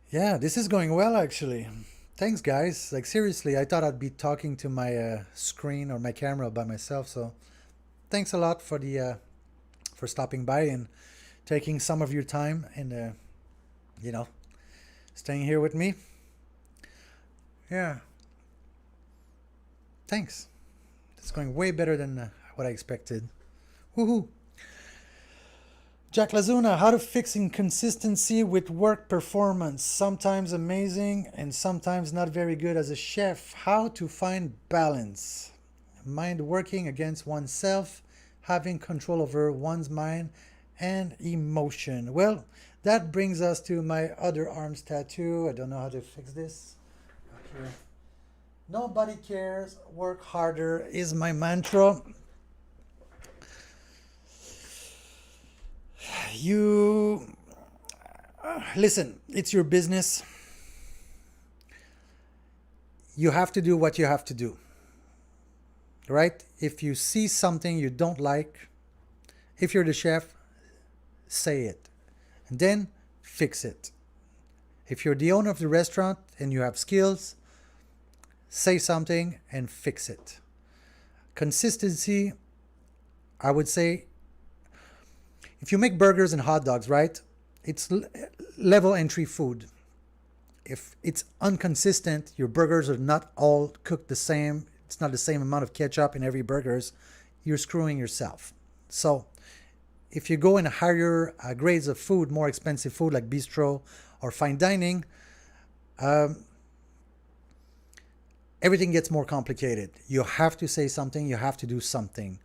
Yeah, this is going well actually. Thanks, guys. Like seriously, I thought I'd be talking to my screen or my camera by myself. So thanks a lot for stopping by and taking some of your time and you know staying here with me. Yeah. Thanks. It's going way better than what I expected. Woohoo! Jack Lazuna, how to fix inconsistency with work performance. Sometimes amazing and sometimes not very good as a chef. How to find balance. Mind working against oneself, having control over one's mind and emotion. Well, that brings us to my other arm's tattoo. I don't know how to fix this. Okay. Nobody cares, work harder is my mantra. You listen, it's your business. You have to do what you have to do. Right? If you see something you don't like, if you're the chef, say it. And then fix it. If you're the owner of the restaurant and you have skills, say something and fix it. Consistency, I would say, if you make burgers and hot dogs, right? It's level entry food. If it's inconsistent, your burgers are not all cooked the same, it's not the same amount of ketchup in every burgers, you're screwing yourself. So If you go in higher grades of food, more expensive food like bistro or fine dining, um, everything gets more complicated. You have to say something, you have to do something.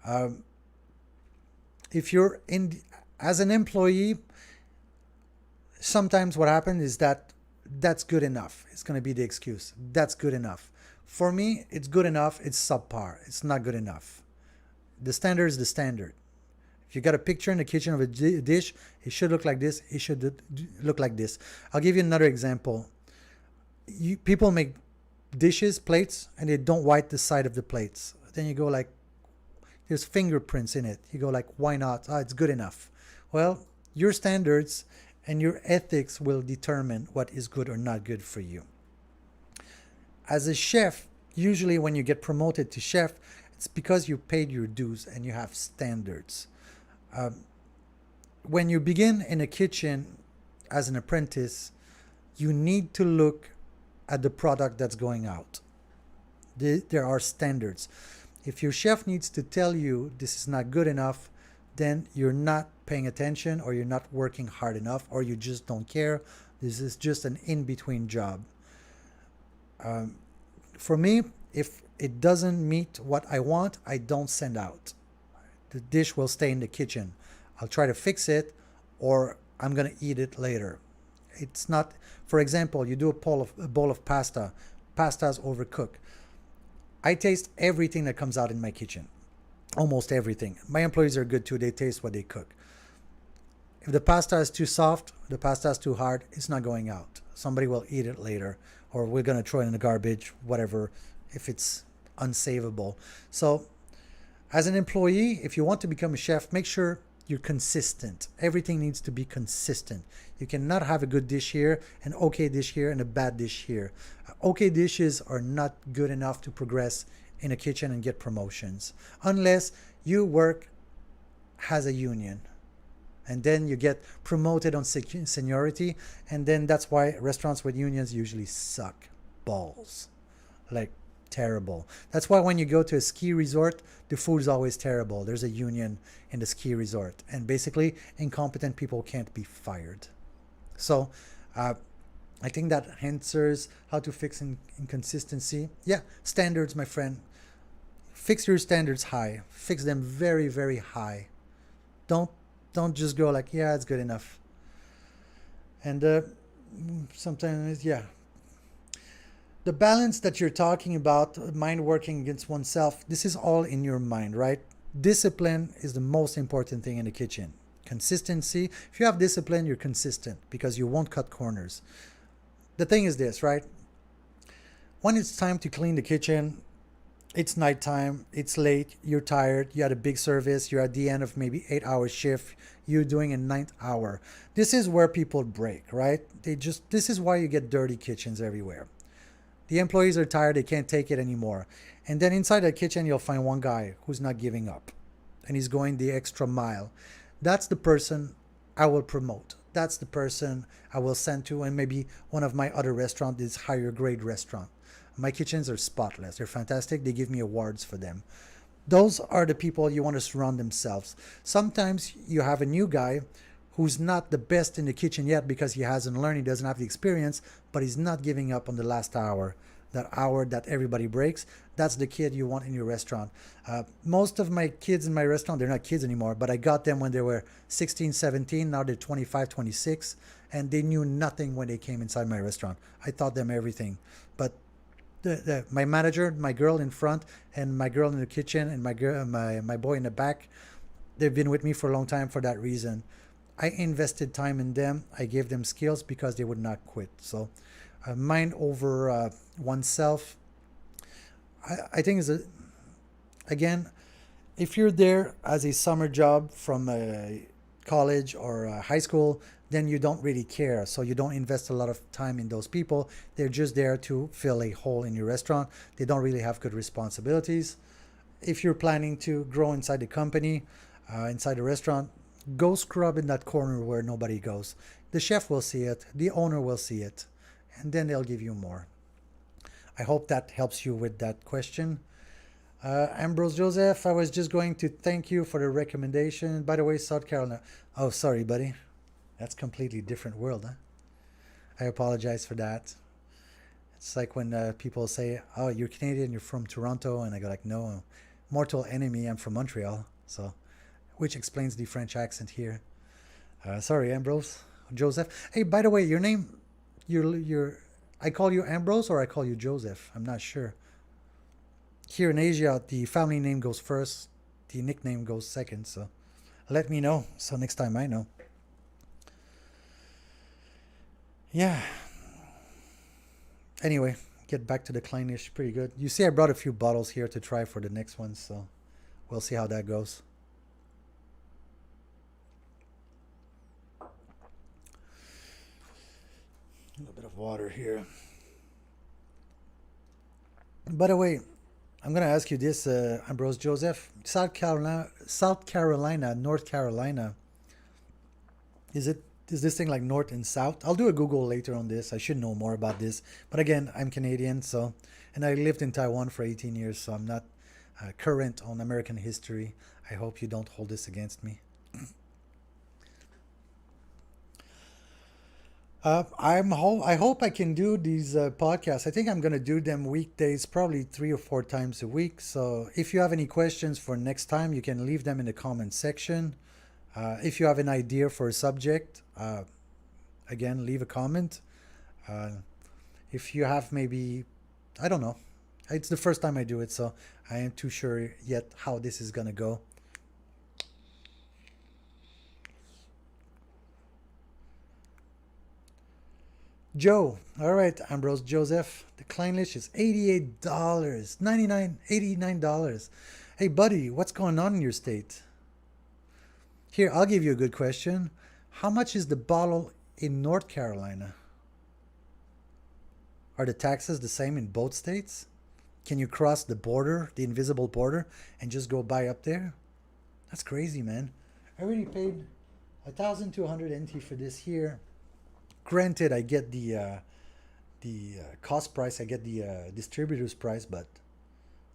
Um, if you're in as an employee, sometimes what happens is that that's good enough. It's going to be the excuse. That's good enough. For me, it's good enough. It's subpar. It's not good enough. The standard is the standard. If you got a picture in the kitchen of a dish, it should look like this. It should look like this. I'll give you another example. People make dishes, plates, and they don't wipe the side of the plates. Then you go like, there's fingerprints in it. You go like, why not? It's good enough. Well, your standards and your ethics will determine what is good or not good for you. As a chef, usually when you get promoted to chef, it's because you paid your dues and you have standards. When you begin in a kitchen as an apprentice, you need to look at the product that's going out. There are standards. If your chef needs to tell you this is not good enough, then you're not paying attention, or you're not working hard enough, or you just don't care. This is just an in-between job. For me, if it doesn't meet what I want, I don't send out. The dish will stay in the kitchen. I'll try to fix it, or I'm going to eat it later. It's not, for example, you do a bowl of pasta. Pasta's overcooked. I taste everything that comes out in my kitchen. Almost everything. My employees are good too. They taste what they cook. If the pasta is too soft, the pasta is too hard, it's not going out. Somebody will eat it later, or we're going to throw it in the garbage, whatever, if it's unsavable. So as an employee, if you want to become a chef, make sure you're consistent. Everything needs to be consistent. You cannot have a good dish here, an okay dish here, and a bad dish here. Okay dishes are not good enough to progress in a kitchen and get promotions unless you work as a union, and then you get promoted on seniority, and then that's why restaurants with unions usually suck balls, like terrible. That's why when you go to a ski resort, the food is always terrible. There's a union in the ski resort, and basically incompetent people can't be fired. So I think that answers how to fix inconsistency. Yeah, standards, my friend. Fix your standards high. Fix them very, very high. Don't just go like, yeah, it's good enough. And sometimes, yeah. The balance that you're talking about, mind working against oneself, this is all in your mind, right? Discipline is the most important thing in the kitchen. Consistency. If you have discipline, you're consistent because you won't cut corners. The thing is this, right? When it's time to clean the kitchen, it's nighttime, it's late, you're tired, you had a big service, you're at the end of maybe 8-hour shift, you're doing a 9th hour. This is where people break, right? This is why you get dirty kitchens everywhere. The employees are tired, they can't take it anymore. And then inside that kitchen, you'll find one guy who's not giving up, and he's going the extra mile. That's the person I will promote. That's the person I will send to, and maybe one of my other restaurants is higher grade restaurant. My kitchens are spotless. They're fantastic. They give me awards for them. Those are the people you want to surround themselves. Sometimes you have a new guy who's not the best in the kitchen yet because he hasn't learned, he doesn't have the experience, but he's not giving up on the last hour. That hour that everybody breaks, that's the kid you want in your restaurant. Most of my kids in my restaurant, they're not kids anymore, but I got them when they were 16, 17, now they're 25, 26, and they knew nothing when they came inside my restaurant. I taught them everything. But my manager, my girl in front, and my girl in the kitchen, and my boy in the back, they've been with me for a long time for that reason. I invested time in them. I gave them skills because they would not quit. So mind over oneself, I think is again, if you're there as a summer job from a college or a high school, then you don't really care. So you don't invest a lot of time in those people. They're just there to fill a hole in your restaurant. They don't really have good responsibilities. If you're planning to grow inside the company, inside the restaurant, go scrub in that corner where nobody goes. The chef will see it. The owner will see it. And then they'll give you more. I hope that helps you with that question. Ambrose Joseph, I was just going to thank you for the recommendation. By the way, South Carolina. Oh, sorry, buddy. That's completely different world, huh? I apologize for that. It's like when people say, "Oh, you're Canadian, you're from Toronto," and I go like, "No, mortal enemy, I'm from Montreal." So, which explains the French accent here. Sorry, Ambrose Joseph. Hey, by the way, your name, your, I call you Ambrose or I call you Joseph. I'm not sure. Here in Asia, the family name goes first, the nickname goes second. So, let me know. So next time I know. Yeah. Anyway, get back to the Kleinish. Pretty good. You see, I brought a few bottles here to try for the next one, so we'll see how that goes. A little bit of water here. By the way, I'm gonna ask you this, Ambrose Joseph. South Carolina, North Carolina. Is this thing like North and South? I'll do a Google later on this. I should know more about this. But again, I'm Canadian, so and I lived in Taiwan for 18 years, so I'm not current on American history. I hope you don't hold this against me. I hope I can do these podcasts. I think I'm gonna do them weekdays, probably 3 or 4 times a week. So if you have any questions for next time, you can leave them in the comment section. If you have an idea for a subject, again, leave a comment. Uh, if you have maybe, I don't know. It's the first time I do it, so I ain't too sure yet how this is gonna go. Joe, all right, Ambrose Joseph. The Kleinlich is $88, 99, $89. Hey, buddy, what's going on in your state? Here, I'll give you a good question. How much is the bottle in North Carolina? Are the taxes the same in both states? Can you cross the border, the invisible border, and just go buy up there? That's crazy, man. I already paid 1,200 NT for this here. Granted, I get the cost price, I get the distributor's price, but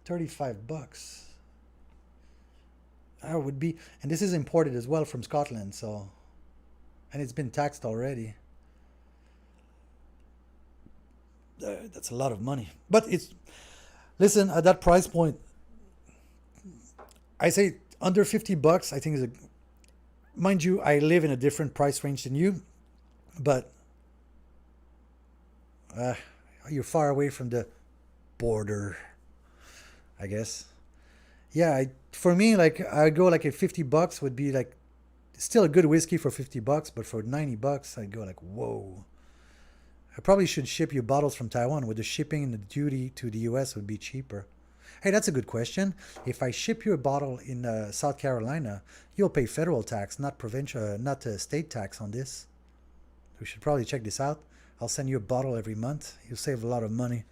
35 bucks. That would be, and this is imported as well from Scotland, so, and it's been taxed already. That's a lot of money. But it's, listen, at that price point, I say under 50 bucks, I think is a, mind you, I live in a different price range than you, but uh, you're far away from the border, I guess. Yeah, for me, like I go like at 50 bucks would be like still a good whiskey for 50 bucks, but for 90 bucks, I'd go like, whoa. I probably should ship you bottles from Taiwan with the shipping and the duty to the US would be cheaper. Hey, that's a good question. If I ship you a bottle in South Carolina, you'll pay federal tax, not provincial, not state tax on this. We should probably check this out. I'll send you a bottle every month. You'll save a lot of money.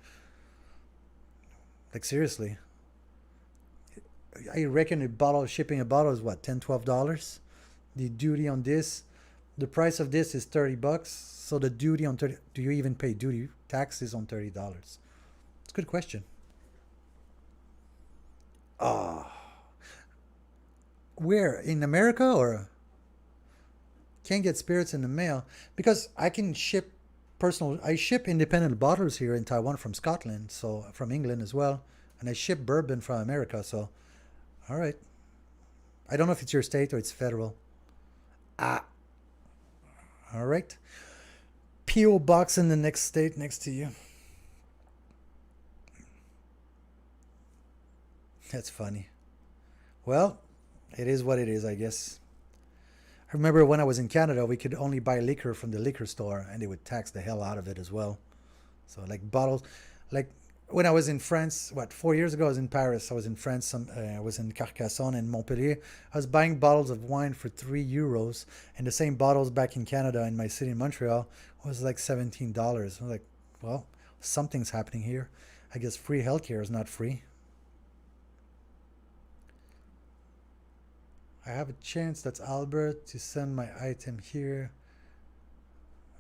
Like seriously. I reckon a bottle shipping a bottle is what, $10, $12. The duty on this, the price of this is 30 bucks. So the duty on 30, do you even pay duty taxes on $30? It's a good question. Ah, where in America or can't get spirits in the mail because I can ship personal. I ship independent bottlers here in Taiwan from Scotland, so from England as well, and I ship bourbon from America. So, all right. I don't know if it's your state or it's federal. Ah, all right. PO box in the next state next to you. That's funny. Well, it is what it is, I guess. I remember when I was in Canada, we could only buy liquor from the liquor store, and they would tax the hell out of it as well. So like bottles, like when I was in France, what 4 years ago, I was in Paris. I was in France. I was in Carcassonne and Montpellier. I was buying bottles of wine for €3, and the same bottles back in Canada in my city in Montreal was like $17. I was like, well, something's happening here. I guess free healthcare is not free. I have a chance. That's Albert to send my item here.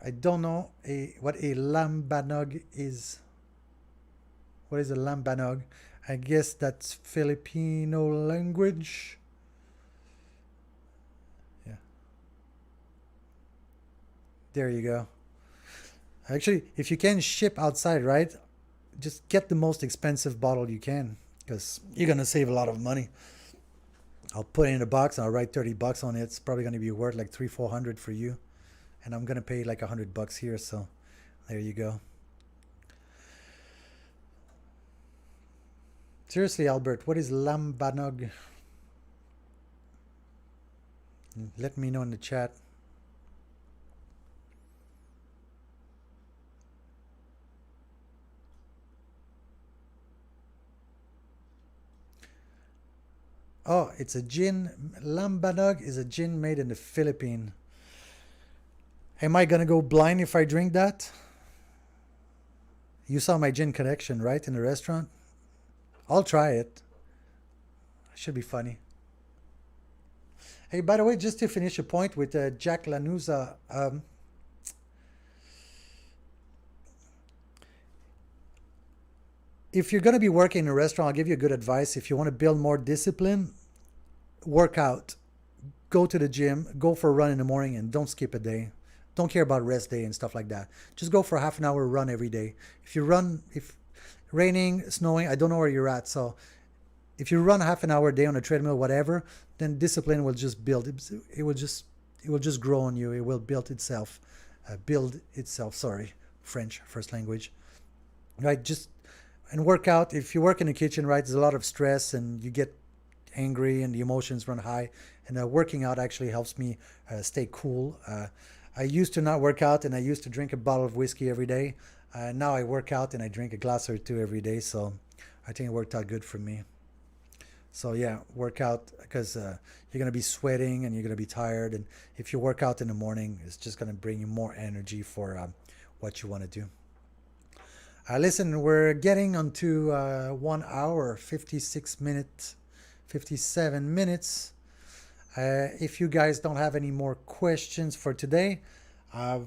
I don't know what a lambanog is. What is a lambanog? I guess that's Filipino language. Yeah, there you go. Actually, if you can ship outside, right, just get the most expensive bottle you can because you're gonna save a lot of money. I'll put it in a box and I'll write $30 on it. It's probably gonna be worth like 300-400 for you, and I'm gonna pay like $100 here. So there you go. Seriously, Albert, what is lambanog? Let me know in the chat. Oh, it's a gin. Lambanog is a gin made in the Philippines. Am I gonna go blind if I drink that? You saw my gin collection, right, in the restaurant? I'll try it. Should be funny. Hey, by the way, just to finish a point with Jack Lanuza, if you're going to be working in a restaurant, I'll give you a good advice. If you want to build more discipline, work out, go to the gym, go for a run in the morning, and don't skip a day. Don't care about rest day and stuff like that. Just go for a half an hour run every day. If you run, if raining, snowing, I don't know where you're at. So if you run half an hour a day on a treadmill, whatever, then discipline will just build. It will just grow on you. It will build itself. Build itself. Sorry, French first language. Right, just and work out. If you work in the kitchen, right, there's a lot of stress and you get angry and the emotions run high. And working out actually helps me stay cool. I used to not work out and I used to drink a bottle of whiskey every day. Now I work out and I drink a glass or two every day. So I think it worked out good for me. So yeah, work out because you're gonna be sweating and you're gonna be tired. And if you work out in the morning, it's just gonna bring you more energy for what you want to do. Listen, we're getting onto 1 hour, 56 minutes, 57 minutes. If you guys don't have any more questions for today, I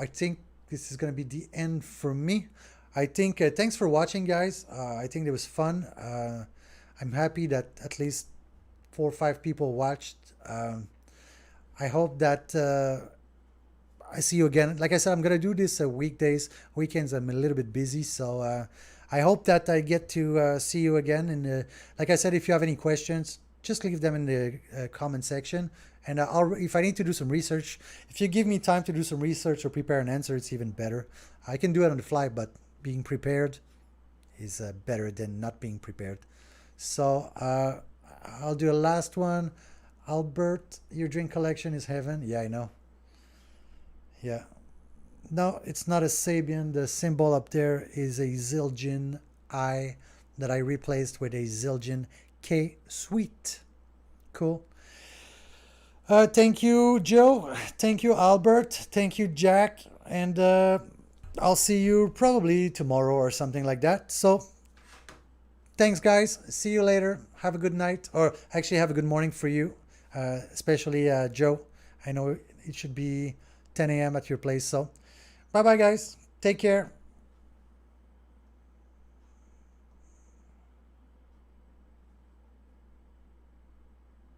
think this is going to be the end for me. I think thanks for watching, guys. I think it was fun. I'm happy that at least 4 or 5 people watched. I hope that I see you again. Like I said, I'm gonna do this weekdays. Weekends, I'm a little bit busy, so I hope that I get to see you again. And like I said, if you have any questions, just leave them in the comment section. And if I need to do some research, if you give me time to do some research or prepare an answer, it's even better. I can do it on the fly, but being prepared is better than not being prepared. So I'll do a last one. Albert, your drink collection is heaven. Yeah, I know. Yeah. No, it's not a Sabian. The symbol up there is a Zildjian I that I replaced with a Zildjian K Sweet. Cool. Thank you, Joe. Thank you, Albert. Thank you, Jack. And I'll see you probably tomorrow or something like that. So thanks, guys. See you later. Have a good night. Or actually, have a good morning for you, especially Joe. I know it should be 10 a.m. at your place. So bye-bye, guys. Take care.